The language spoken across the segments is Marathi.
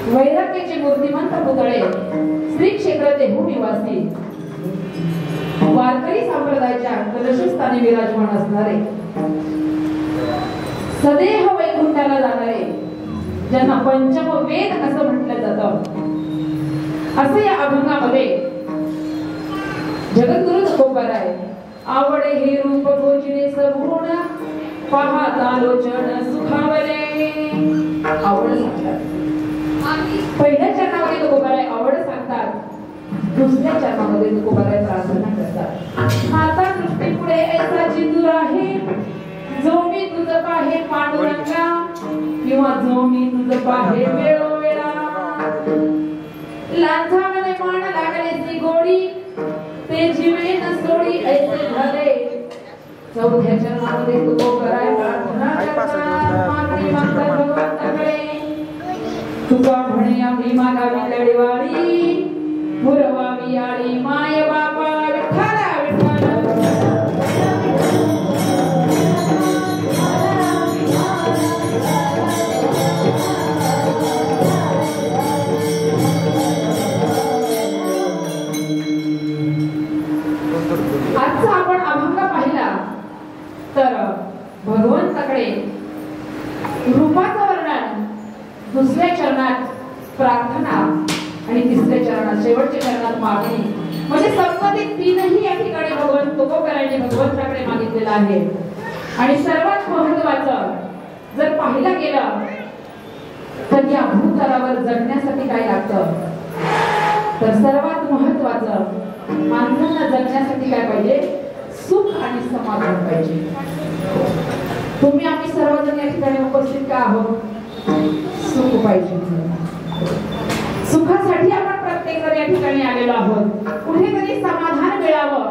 वैराग्याचे मूर्तिमंत पुतळे श्री क्षेत्र देहू निवासी वारकरी संप्रदायाच्या कलशस्थानी विराजमान असणारे सदेह वैकुंठाला जाणारे ज्यांना पंचम वेद असं म्हटलं जातं असं या अभंगामध्ये जगद्गुरु तुकोबाराय आवडे हे रूप गोजिरे सगुण पाहता लोचन सुखावले आवड पहिल्या चरणामध्ये तुकोबाराय आवड सांगतात दुसऱ्या चरणामध्ये तुकोबाराय प्रार्थना करतात माता दृष्टी पुढे ऐसा जिंदूर आहे जो मी तुझं पाहे पांडुरंगा किंवा जो मी तुझं पाहे वेळोवेळा लांझामध्ये मान लागले ती गोडी ते जीवे न सोडी ऐसे झाले चौथ्या चरणामध्ये तुकोबाराय प्रार्थना करतात मागणी मागतात भगवंताकडे तुका म्हणे आम्ही मागावी लढवारी पुरवावी आळी माय बापा विठ्ठला आजचा आपण अभंग पाहिला तर भगवंताकडे रूपाचं वर्णन दुसऱ्या चरणात प्रार्थना आणि तिसऱ्या चरणात शेवटच्या चरणात मागणी म्हणजे संबंधित तीनही या ठिकाणी भगवंत तुकोबारायांनी भगवंताकडे मागितलेला आहे आणि सर्वात महत्त्वाचं जर पाहिलं गेलं तर या भूतलावर जगण्यासाठी काय लागतं तर सर्वात महत्त्वाचं माणसांना जगण्यासाठी काय पाहिजे सुख आणि समाधान पाहिजे तुम्ही आम्ही सर्वजण या ठिकाणी उपस्थित का आहोत सुख पाहिजे सुखासाठी आपण प्रत्येक जण या ठिकाणी आलेलो आहोत कुठेतरी समाधान मिळावं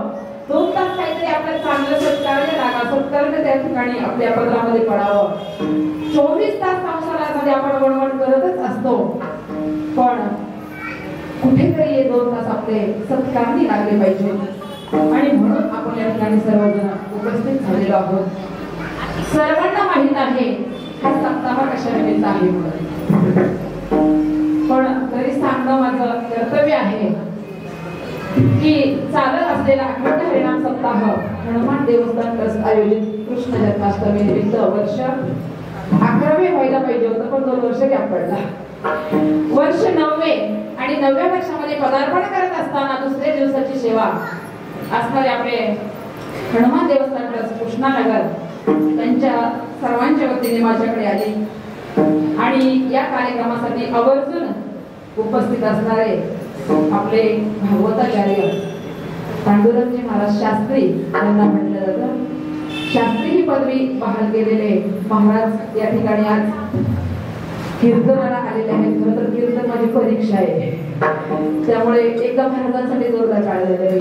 2 तास काहीतरी आपलं चांगलं सत्कार्य लागा सत्कार्य त्या ठिकाणी आपल्या पदरामध्ये पडावं 24 तास संसारामध्ये आपण वणवण करतच असतो पण कुठेतरी हे 2 तास आपले सत्कारणी लागले पाहिजे आणि म्हणून आपण या ठिकाणी सर्वजण उपस्थित झालेलो आहोत सर्वांना माहित आहे हा सप्ताह कशा निमित्त आहे पण तरी सांगणं माझं कर्तव्य आहे की चालत असलेला अखंड हरिनाम सप्ताह हनुमान देवस्थान ट्रस्ट आयोजित कृष्ण जन्माष्टमी निमित्त वर्ष 11वे व्हायला पाहिजे होतं पण 2 वर्ष गॅप पडला वर्ष 9वे आणि 9व्या वर्षामध्ये पदार्पण करत असताना दुसऱ्या दिवसाची सेवा असणारे आपले हनुमान देवस्थान ट्रस्ट कृष्णानगर त्यांच्या सर्वांच्या वतीने माझ्याकडे आली आणि या कार्यक्रमासाठी आवर्जून उपस्थित असणारे आपले भागवताचार्य पांडुरंगजी महाराज शास्त्री यांना म्हटलं जातं शास्त्री ही पदवी बहाल केलेले महाराज या ठिकाणी आज कीर्तनाला आलेले आहेत खरं तर कीर्तन माझी परीक्षा आहे त्यामुळे एकदा महाराजांसाठी जोरदार काढलेले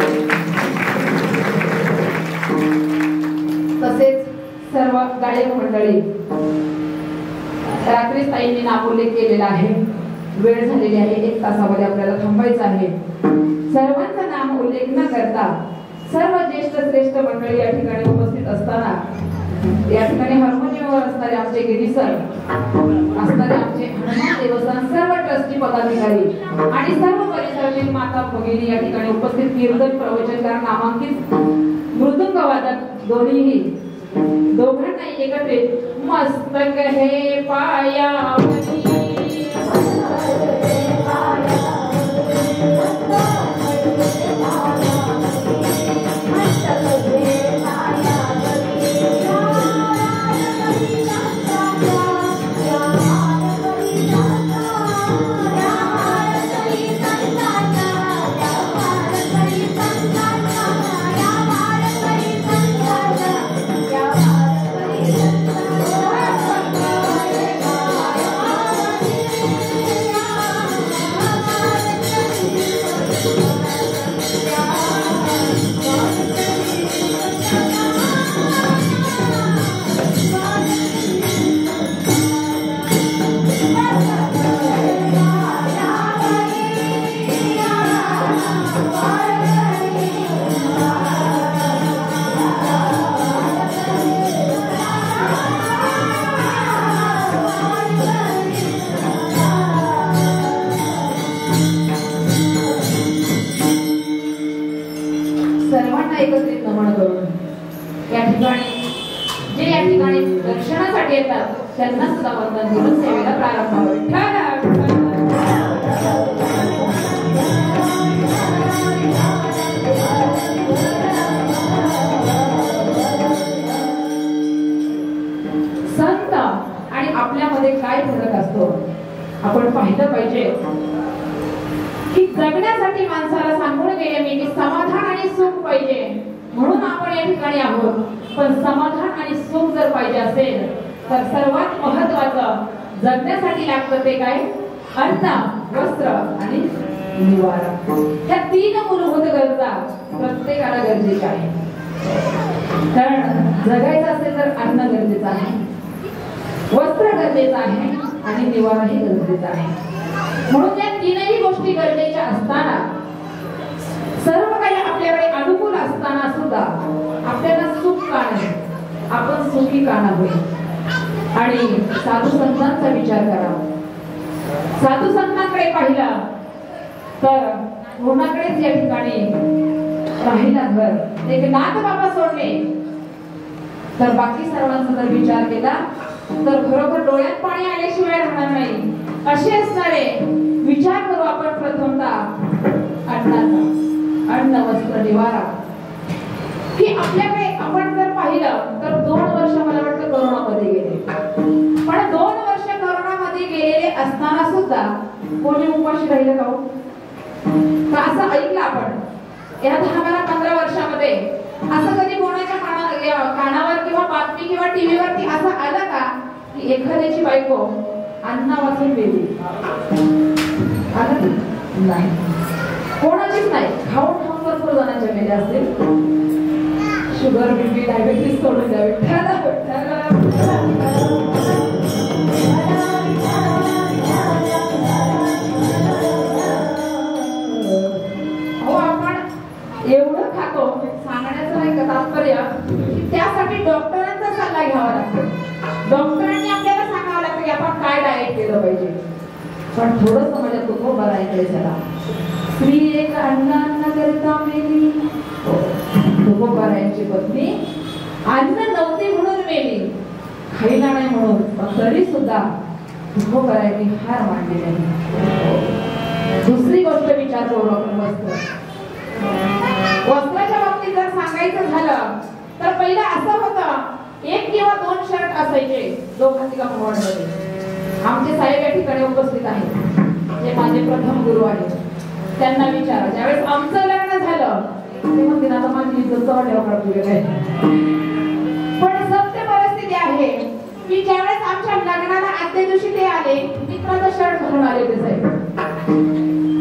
तसेच सर्व गायक मंडळी रात्री ताईंनी नामोल्लेख केलेला आहे वेळ झालेली आहे 1 तासामध्ये आपल्याला थांबायचं आहे सर्वांचा नाम उल्लेख न करता सर्व ज्येष्ठ श्रेष्ठ मंडळी या ठिकाणी उपस्थित असताना या ठिकाणी हार्मोनियमवर असणारे आमचे गिरी सर असणारे आमचे हनुमान देवस्थान सर्व ट्रस्टी पदाधिकारी आणि सर्व परिसरातील माता भगिनी या ठिकाणी उपस्थित कीर्तन प्रवचनकार नामांकित मृदुंग वादक दोन्हीही दोघांनाही एकत्रित मस्तक हे पायावरी सेवेसाठी येतात त्यांना सुद्धा वंदन देऊन सेवेला प्रारंभ होईल. संत आणि आपल्यामध्ये काय फरक असतो आपण पाहिलं पाहिजे की जगण्यासाठी माणसाला सांगून गेले मी की समाधान आणि सुख पाहिजे म्हणून आपण या ठिकाणी आहोत. पण समाधान आणि सुख जर पाहिजे असेल तर सर्वात महत्त्वाचं जगण्यासाठी लागतं ते काय? अन्न, वस्त्र आणि निवारा. ह्या तीन मूलभूत गरजा प्रत्येकाला गरजेच्या आहेत. कारण जगायचं असेल तर अन्न गरजेचं आहे, वस्त्र गरजेचं आहे आणि निवाराही गरजेचा आहे. म्हणून या तीनही गोष्टी गरजेच्या असताना सर्व काही आपल्याकडे अनुकूल असताना सुद्धा आपल्याला सुख का नाही, आपण सुखी का नाही? आणि साधू संतांचा विचार करा. साधू संतांकडे पाहिला तर कोणाकडेच या ठिकाणी राहिला घर एक नाथ बाबा सोडले तर बाकी सर्वांचा जर विचार केला तर खरोखर डोळ्यात पाणी आल्याशिवाय राहणार नाही. असे असणारे विचार करू आपण प्रथमतः अन्नाचा, अन्न, वस्त्र, निवारा. की आपल्याकडे आपण जर पाहिलं तर 2 वर्ष मला वाटतं कोरोनामध्ये गेले. पण 2 वर्ष कोरोनामध्ये गेलेले असताना सुद्धा कोणी उपाशी राहिलं का? असं ऐकलं आपण या 10-15 वर्षामध्ये असं कधी कोणाच्या कानावर किंवा बातमी किंवा टीव्ही वरती असं आलं का की एखाद्याची बायको अन्ना वाचून गेली? आलं नाही, कोणाचीच नाही. खाऊन खाऊन भरपूर जणांच्या गेल्या असतील. शुगर, बीपी, डायबिटीस सोडून द्यावे. एवढं खातो सांगण्याचं नाही का तात्पर्य त्यासाठी डॉक्टरांचा सल्ला घ्यावा लागतो. डॉक्टरांनी आपल्याला सांगावं लागतं की आपण काय डाएट केलं पाहिजे. पण थोडस माझ्या तुकोबारायकडे चला. स्त्री एक अन्न करता मेली. तुकोबारायांची पत्नी अन्न नव्हती म्हणून मेली, खायला नाही म्हणून. पण तरी सुद्धा तुकोबारायांनी हार मांडली नाही. दुसरी गोष्ट विचार करू आपण वस्त्र. वस्त्राच्या बाबतीत जर सांगायचं झालं तर पहिलं असं होतं 1 किंवा 2 शर्ट असायचे दोघांची कंपाऊंडमध्ये. आमचे साहेब या ठिकाणी उपस्थित आहेत, जे माझे प्रथम गुरु आहेत. त्यांना विचारा, ज्यावेळेस आमचं लग्न झालं ते म्हणते ना माझी इज्जत चढल्यावर काढतो काय. पण सत्य परिस्थिती आहे की ज्यावेळेस आमच्या लग्नाला आदल्या दिवशी ते आले मित्राचा शर्ट घालून आले ते साहेब.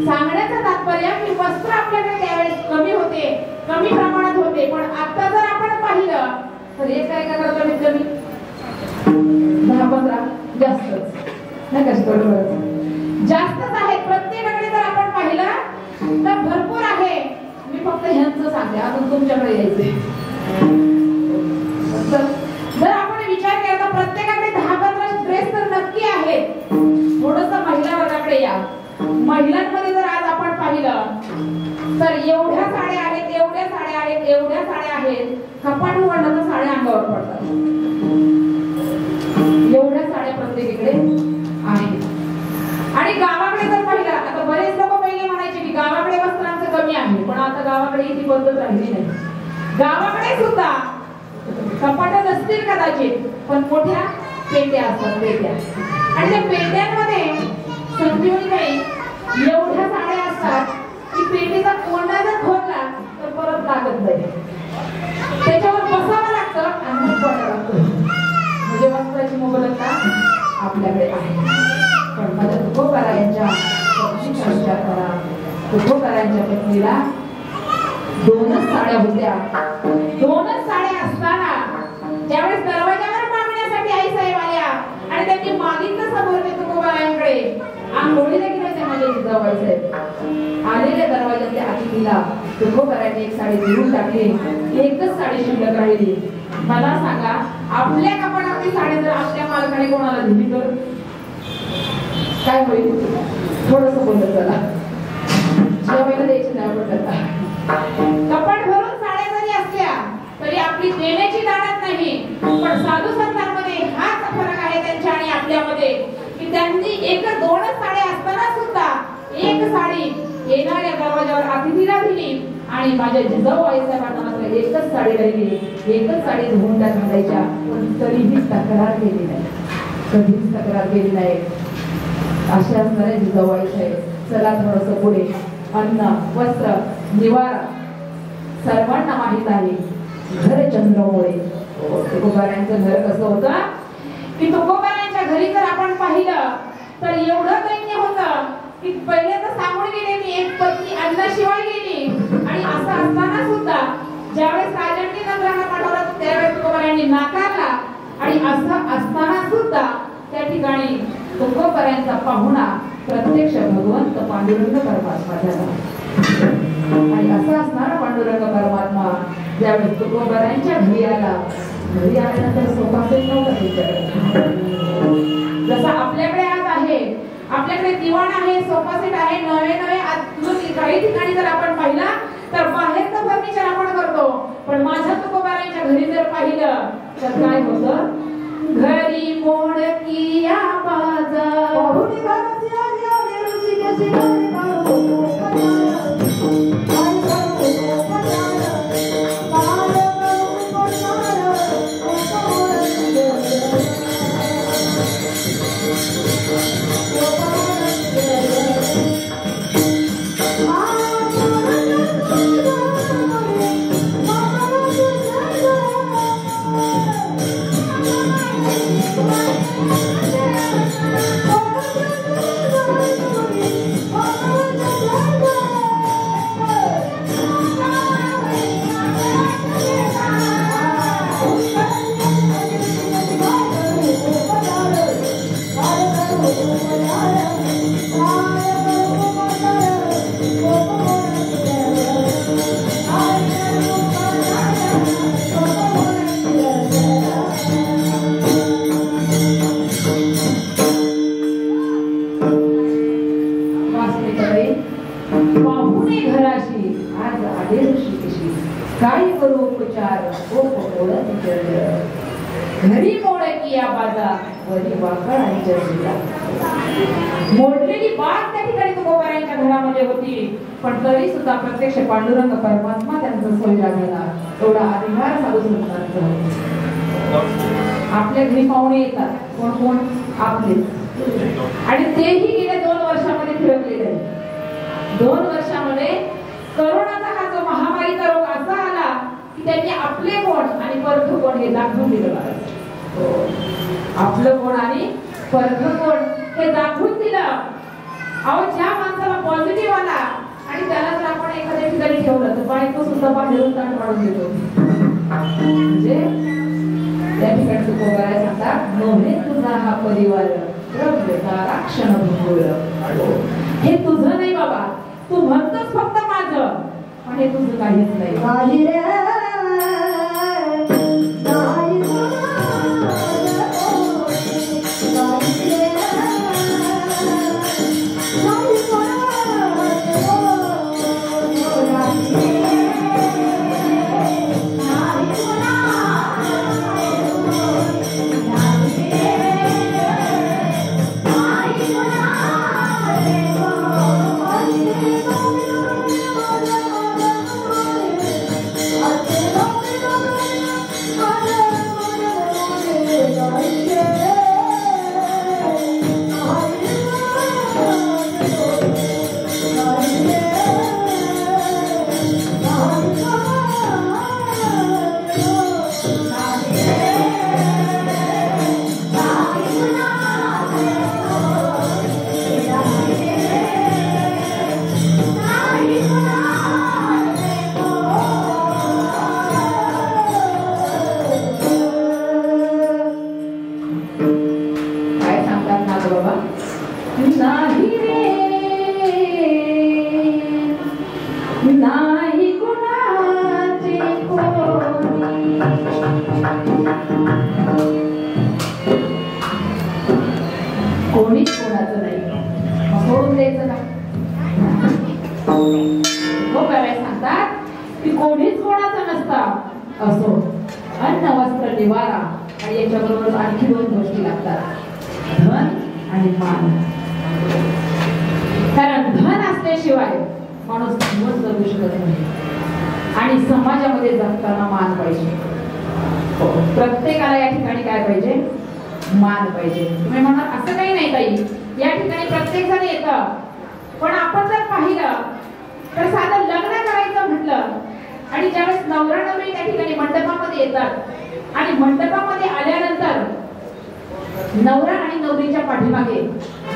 सांगण्याचं तात्पर्य की वस्त्र आपल्याकडे त्यावेळेस कमी होते, कमी प्रमाणात होते. पण आता जर आपण पाहिलं तर एक काय करतात कमीत कमी 10-15 जास्तच नाही कशी बरोबर जास्तच आहे. प्रत्येकाकडे जर आपण पाहिलं तर भरपूर आहे. मी फक्त ह्यांचं सांगते, अजून तुमच्याकडे यायचे. जर आपण विचार केला तर प्रत्येकाकडे 10-15 ड्रेस तर नक्की आहेत. थोडस महिला वर्गाकडे या. महिलांमध्ये जर आज आपण पाहिलं तर एवढ्या साड्या आहेत, एवढ्या साड्या आहेत, एवढ्या साड्या आहेत. कपाट उघडलं तर साड्या अंगावर पडतात. एवढ्या साड्या प्रत्येकीकडे आहेत. आणि गावाकडे जर पाहिलं, आता बरेच लोक पहिले म्हणायचे की गावाकडे वस्त्रांचं कमी आहे, पण आता गावाकडे ती पद्धत राहिली नाही. गावाकडे सुद्धा कपाट नसतील कदाचित, पण मोठ्या पेट्या असतात, पेट्या. आणि त्या पेट्यांमध्ये संजीवनी काही एवढ्या साड्या असतात की पेटीचा कोंडा जर खोलला तर परत लागत नाही. त्याच्यावर बसावं लागतं आणि मग पडावं लागतं. म्हणजे वस्त्राची मोबलता आपल्याकडे आहे. पण माझ्या तुकोबारायांच्या पत्नीचा विचार करा. तुकोबारायांच्या पत्नीला 2च साड्या होत्या. 2च साड्या असताना ज्यावेळेस दरवाजावर मागण्यासाठी आई साहेब आल्या आणि त्यांनी मागितलं समोर तुकोबारायांकडे, आंघोळीला गेले ते माझे जवळ साहेब आलेल्या दरवाजाच्या अतिथीला तुकोबारायांनी एक साडी देऊन टाकली. एकच साडी शिल्लक राहिली. मला सांगा, आपल्या कपाटातली साडी जर आपल्या मालकाने कोणाला दिली तर काय होईल? थोडस बोलत चला, जेवायला द्यायची नाही आपण. कपाट भरून साड्या जरी असल्या तरी आपली देण्याची दानत नाही. पण साधू संतांमध्ये हाच फरक आहे त्यांच्या आणि आपल्यामध्ये की त्यांनी एक दोनच साड्या असताना सुद्धा एक साडी येणाऱ्या दरवाजावर अतिथीला दिली आणि माझ्या जिजाऊ आईसाहेबांना मात्र एकच साडी राहिली, एकच साडी धुवून त्या घालायच्या, पण तरीही तक्रार केली नाही, कधीच तक्रार केली नाही. अशा असणाऱ्या जिजाऊ आईसाहेब चला थोडंसं पुढे. अन्न, वस्त्र, निवारा सर्वांना माहित आहे. घर चंद्रमोळे. तुकोबारायांचं घर कसं होतं की तुकोबारायांच्या घरी जर आपण पाहिलं तर एवढं दैन्य होतं की पहिले तर सांगून गेले मी एक पत्नी अन्नाशिवाय गेली आणि असं असताना सुद्धा ज्यावेळेस राजांनी नंदराला पाठवला त्यावेळेस तुकोबारायांनी नाकारला आणि असं असताना सुद्धा त्या ठिकाणी तुकोबारायांचा पाहुणा प्रत्यक्ष भगवंत पांडुरंग परमात्मा झाला. आणि असं असणारा पांडुरंग परमात्मा ज्यावेळेस तुकोबारायांच्या घरी आला, घरी आल्यानंतर सोफासेट नव्हता त्यांच्याकडे. जसं आपल्याकडे आज आहे, आपल्याकडे दिवाण आहे, सोफासेट आहे, नवे नवे काही ठिकाणी जर आपण पाहिला तर बाहेरचं फर्निचर आपण करतो, पण माझ्या तुकोबारायांच्या घरी जर पाहिलं तर काय होतं, घरी मोडकी आवाज घरी मोडकी आवाजा वरी वाकळ आणि जर्जीला. मोडलेली बाग त्या ठिकाणी तुकोबारायांच्या घरामध्ये होती, पण तरी सुद्धा प्रत्यक्ष पांडुरंग परमात्मा त्यांचा सोयीला गेला. एवढा अधिकार साधू संतांचा. आपल्या घरी पाहुणे येतात, कोण कोण आपले, आणि तेही गेल्या 2 वर्षामध्ये फिरकलेले आहे. 2 वर्षामध्ये करोनाचा हा जो महामारीचा रोग असा आला की त्यांनी आपले कोण आणि परख कोण हे दाखवून दिलं. आपलं कोण आणि परख कोण हे दाखवून दिलं. अहो, ज्या माणसाला पॉझिटिव्ह आला आणि त्याला जर आपण एखाद्या ठिकाणी ठेवलं तर बायको सुद्धा बाहेरून ताट पाडून देतो. म्हणजे त्या ठिकाणी तुकोबाराय सांगतात, नव्हे तुझा हा परिवार राक्षण भूगोल. हे तुझं नाही बाबा, तू म्हणतोस फक्त माझं, पण हे तुझं काहीच नाही. कोणीच कोणाचं नाही, सोडून द्यायचं का? सांगतात की कोणीच कोणाचं नसता. असो, अन्न वस्त्र निवारा आणि याच्याबरोबर आणखी 2 गोष्टी लागतात, धन आणि मान. कारण धन असल्याशिवाय माणूस जीवन जगू शकत नाही आणि समाजामध्ये जगताना मान पाहिजे. प्रत्येकाला या ठिकाणी काय पाहिजे? मान पाहिजे. तुम्ही म्हणाल असं काही नाही ताई, या ठिकाणी प्रत्येक जण येतं, पण आपण जर पाहिलं तर साधं लग्न करायचं म्हटलं आणि ज्यावेळेस नवरा नवरी त्या ठिकाणी मंडपामध्ये येतात आणि मंडपामध्ये आल्यानंतर नवरा आणि नवरीच्या पाठीमागे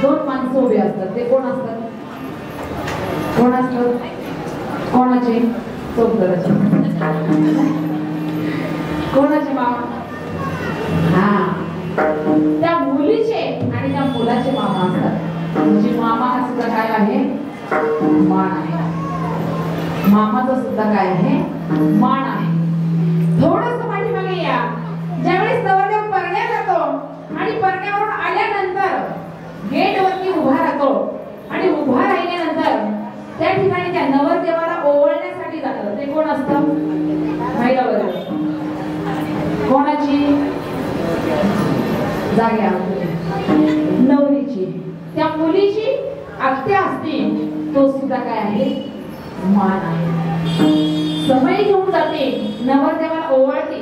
2 माणसं उभे असतात. ते कोण असतात? कोण असतात? कोणाचे? चौधराचे. कोणाचे मामा? हा, त्या मुलीचे आणि त्या मुलाचे मामा असतात. म्हणजे मामा हा सुद्धा काय आहे? मान आहे. मामाचा सुद्धा काय आहे? मान आहे. थोडस पाठीमागे या. ज्यावेळेस नवरदेव परण्यात जातो आणि परण्यावरून आल्यानंतर गेटवरती उभा राहतो आणि उभा राहिल्यानंतर त्या ठिकाणी त्या नवरदेवाला ओवाळण्यासाठी जातात. ते कोण असतं? महिला बरोबर. कोणाची? जाग्या नवरीची. त्या मुलीची आत्या असते, तो सुद्धा काय आहे? मान आहे. समय घेऊन जाते, नवरदेवाला ओवाळते.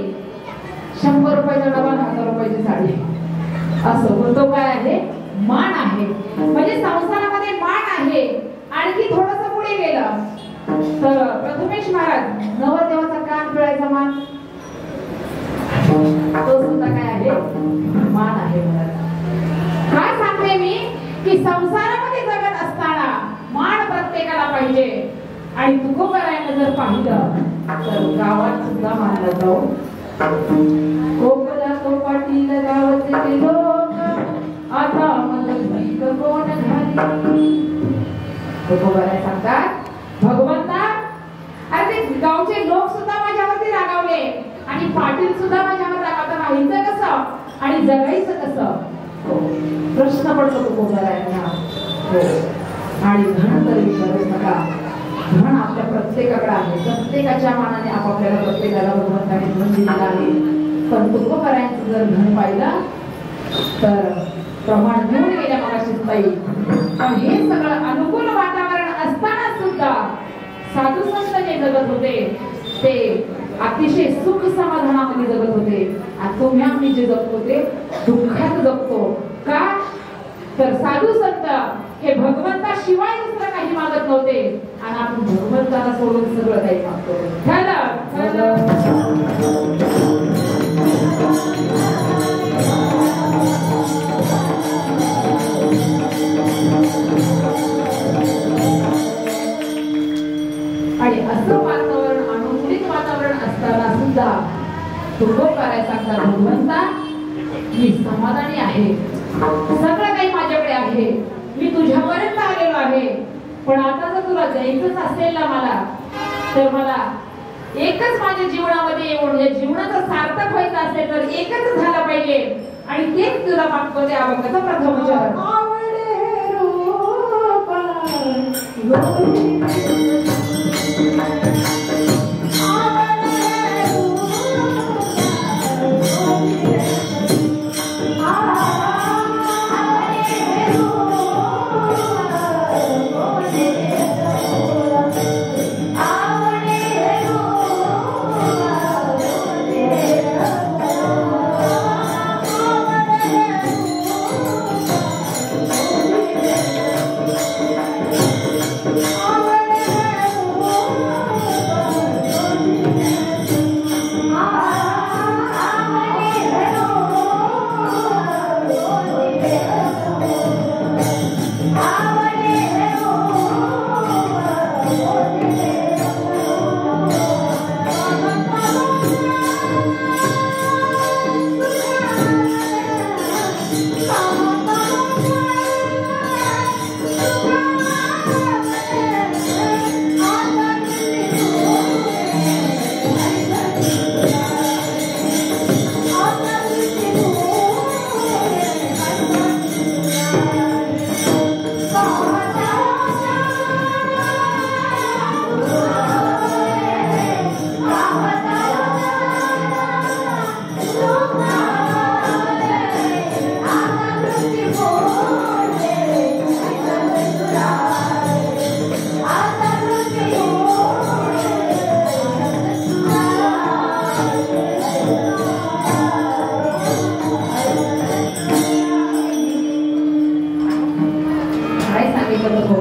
100 रुपयाचा डबा, 1000 रुपयाची साडी, असं तो काय आहे? मान आहे. म्हणजे संसारामध्ये मान आहे. आणखी थोडस पुढे गेलं तर प्रथमेश महाराज नवरदेवाचा कान पिळायचा मान, तो सुद्धा काय आहे? मान आहे. काय सांगते मी की संसारामध्ये जगत असताना मान प्रत्येकाला पाहिजे. आणि तुकोबारायनं जर पाहिलं तर गावात सुद्धा मानलं जाऊ. कोपला तो पाटील गावाचे लोक, आता मला कोण झाली. तुकोबाराय सांगतात, भगवंता अरे ते गावचे लोक सुद्धा माझ्यावरती रागावले आणि पाटील सुद्धा माझ्यावर रागावता. राहायचं कसं आणि जगायचं कसं? प्रश्न पडतो तुकोबारायांना. आणि धन तर विचारूच नका. धन आपल्या प्रत्येकाकडे आहे. प्रत्येकाच्या मानाने आपापल्याला प्रत्येकाला भगवंताने धन दिलेलं आहे. पण तुकोबारायांचं जर धन पाहिलं तर प्रमाण घेऊन गेल्या मगाशी ताई. पण हे सगळं अनुकूल वातावरण असताना सुद्धा साधू संत जे जगत होते ते अतिशय सुख समाधानामध्ये जगत होते. आणि तुम्ही आम्ही जे जगतो ते दुःखात जगतो. का? तर साधू संत हे भगवंताशिवाय दुसरं काही मागत नव्हते आणि आपण भगवंताला सोडून सगळं काही मागतो. आणि असं वातावरण, अनुकूलित वातावरण असताना सुद्धा तुकोबाराय सांगतात, भगवंता मी समाधानी आहे, सगळं काही माझ्याकडे आहे, मी तुझ्यापर्यंत आलेलो आहे. पण आता जर तुला जायचंच असेल ना मला, तर मला एकच माझ्या जीवनामध्ये येऊन या जीवनाचं सार्थक व्हायचं असेल तर एकच झालं पाहिजे. आणि तेच तुला मागतो. त्या अभंगाचा प्रथम उच्चार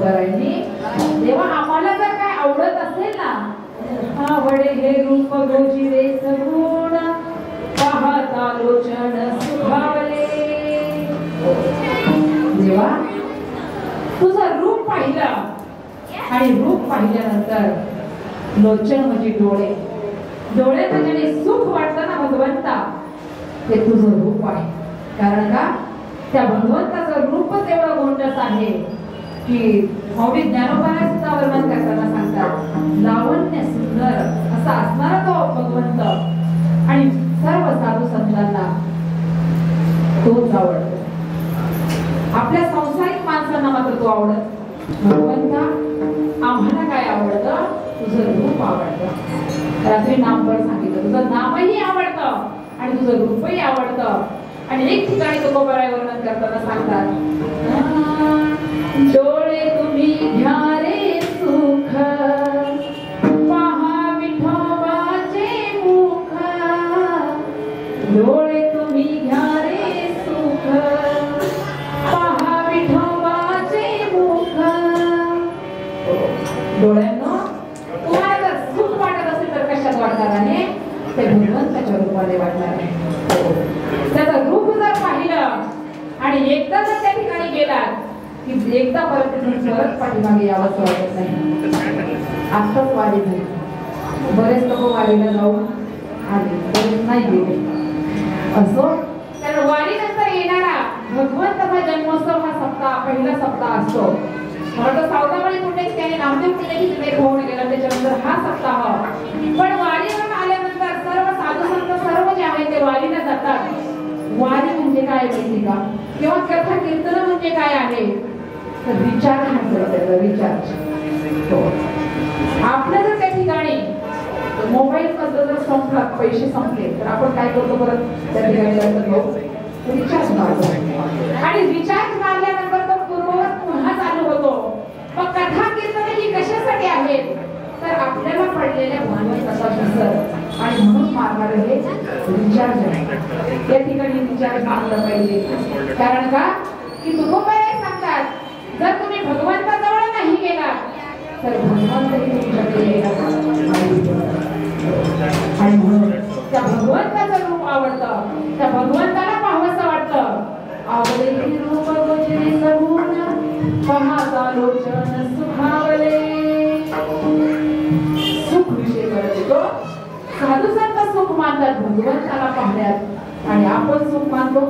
तुकोबारायांनी, तेव्हा आम्हाला जर काय आवडत असेल ना, आवडे हे रूप गोजिरे सगुण पाहता लोचन सुभावले. देवा तुझं रूप पाहिलं आणि रूप पाहिल्यानंतर लोचन म्हणजे डोळे, डोळ्यात ज्याने सुख वाटतं ना भगवंता, ते तुझं रूप आहे. कारण का त्या भगवंताचं रूपच एवढं गोंडस आहे की स्वामी ज्ञानोबाला सुद्धा वर्णन करताना सांगतात, लावण्य सुंदर असा असणारा तो भगवंत आणि सर्व साधू संतांना तोच आवडतो. आपल्या संसारिक माणसांना मात्र तो आवडत. भगवंता आम्हाला काय आवडतं? तुझं रूप आवडतं. रात्री नामपण सांगितलं, तुझं नामही आवडतं आणि तुझं रूपही आवडतं. आणि एक ठिकाणी तुकोबाराय वर्णन करताना सांगतात, डोळे तुम्ही घ्या रे सुख पहा विठोबाचे मुख. डोळे तुम्ही घ्या रे सुख पहा विठोबाचे मुख. डोळ्यांनो तुम्हाला जर सुख वाटत असेल तर कशात वाटणार आहे? ते भगवंताच्या रूपाने वाटणार आहे. त्याचं रूप जर पाहिलं आणि एकदा जर त्या ठिकाणी गेलात की एकदा परत पाठीमागे यावंच वाटत नाही. आत्ताच वारी नाही, बरेच लोक वारीला जाऊन आले, बरेच नाही गेले. असो, तर वारीनंतर येणारा भगवंताचा जन्मोत्सव हा सप्ताह, पहिला सप्ताह असतो. मला सावतामाळी पुण्यकी त्याने नामदेव पुण्यकी तिथे होऊन गेला, त्याच्यानंतर हा सप्ताह. पण वारीवरून आल्यानंतर सर्व साधू संत सर्व जे आहेत ते वारीला जातात. वारी म्हणजे काय माहिती का? किंवा कथा कीर्तन म्हणजे काय आहे? तर विचार म्हटलं, विचार. आपल्या जर त्या ठिकाणी मोबाईल मधलं जर संपला, पैसे संपले, तर आपण काय करतो? परत त्या ठिकाणी रिचार्ज मारतो आणि रिचार्ज मारल्यानंतर तो पूर्ववत पुन्हा चालू होतो. मग कथा कीर्तन ही कशासाठी आहेत? तर आपल्याला पडलेल्या भावनेचा विसर आणि म्हणून मारणारे हे रिचार्ज आहे. या ठिकाणी रिचार्ज मारलं पाहिजे. कारण का की तुकोबाराय सांगतात, जर तुम्ही भगवंताजवळ नाही गेलात तर भगवंतही तुमच्याकडे येणार आणि म्हणून त्या भगवंताचं रूप आवडतं, त्या भगवंताला पाहावंसं वाटतं. आवडे रूप गोजिरे सगुण पाहता लोचन सुभावले. सुख विषय करत येतो. साधू संत सुख मानतात भगवंताला पाहण्यात आणि आपण सुख मानतो